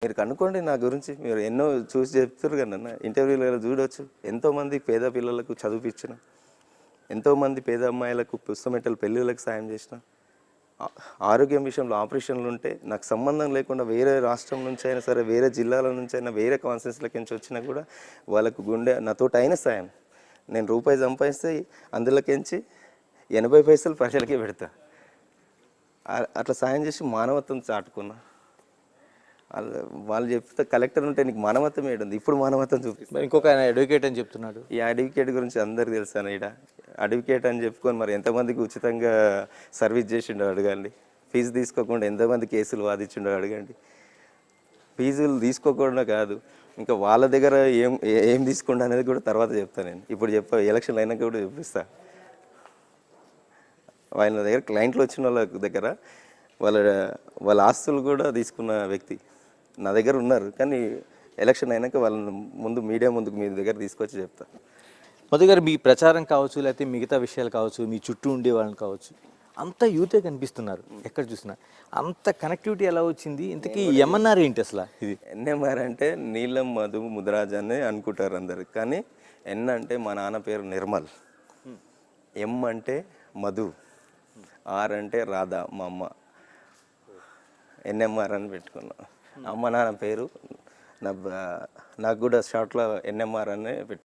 మీరు కనుక్కోండి నా గురించి. మీరు ఎన్నో చూసి చెప్తారు కదా అన్న, ఇంటర్వ్యూలలో చూడవచ్చు. ఎంతోమంది పేద పిల్లలకు చదివిపించిన, ఎంతోమంది పేద అమ్మాయిలకు పుస్తమెట్టలు పెళ్ళిళ్ళకి సాయం చేసిన, ఆరోగ్యం విషయంలో ఆపరేషన్లు ఉంటే నాకు సంబంధం లేకుండా వేరే రాష్ట్రం నుంచి అయినా సరే, వేరే జిల్లాల నుంచి అయినా, వేరే కాన్స్టిట్యూన్సీలకి నుంచి వచ్చినా కూడా వాళ్ళకు గుండె నాతోటి అయిన సాయం. నేను రూపాయి సంపాదిస్తే అందులోకించి 80 పైసలు ప్రజలకే పెడతా. అట్లా సాయం చేసి మానవత్వం చాటుకున్నా. వాళ్ళు చెప్తే కలెక్టర్ ఉంటే నీకు మానవత్వం ఏడుంది, ఇప్పుడు మానవత్వం చూపిస్తాను. ఇంకొక ఆయన అడ్వకేట్ అని చెప్తున్నాడు. ఈ అడ్వకేట్ గురించి అందరికి తెలుసాను. ఇక్కడ అడ్వకేట్ అని చెప్పుకొని మరి ఎంతమందికి ఉచితంగా సర్వీస్ చేసిండో అడగండి. ఫీజు తీసుకోకుండా ఎంతమంది కేసులు వాదించిండో అడగండి. ఫీజులు తీసుకోకుండా కాదు, ఇంకా వాళ్ళ దగ్గర ఏం తీసుకుండా అనేది కూడా తర్వాత చెప్తాను. నేను ఇప్పుడు ఎలక్షన్లు అయినాక కూడా చూపిస్తా. వాళ్ళ దగ్గర క్లయింట్లు వచ్చిన వాళ్ళ దగ్గర వాళ్ళ ఆస్తులు కూడా తీసుకున్న వ్యక్తి నా దగ్గర ఉన్నారు. కానీ ఎలక్షన్ అయినాక వాళ్ళని ముందు మీడియా ముందుకు మీ దగ్గర తీసుకొచ్చి చెప్తా. మధు గారు, మీ ప్రచారం కావచ్చు, లేకపోతే మిగతా విషయాలు కావచ్చు, మీ చుట్టూ ఉండే వాళ్ళని కావచ్చు, అంత యూతే కనిపిస్తున్నారు ఎక్కడ చూసినా. అంత కనెక్టివిటీ ఎలా వచ్చింది? ఇంతకీ ఎంఎన్ఆర్ ఏంటి అసలు? ఇది ఎన్ఎంఆర్ అంటే నీలం మధు ముదిరాజ్ అని అనుకుంటారు అందరు. కానీ ఎన్ అంటే మా నాన్న పేరు నిర్మల్, ఎం అంటే మధు, ఆర్ అంటే రాధా మా అమ్మ. ఎన్ఎంఆర్ అని పెట్టుకున్నా. అమ్మ నాన్న పేరు నాకు కూడా షార్ట్లో ఎన్ఎంఆర్ అనే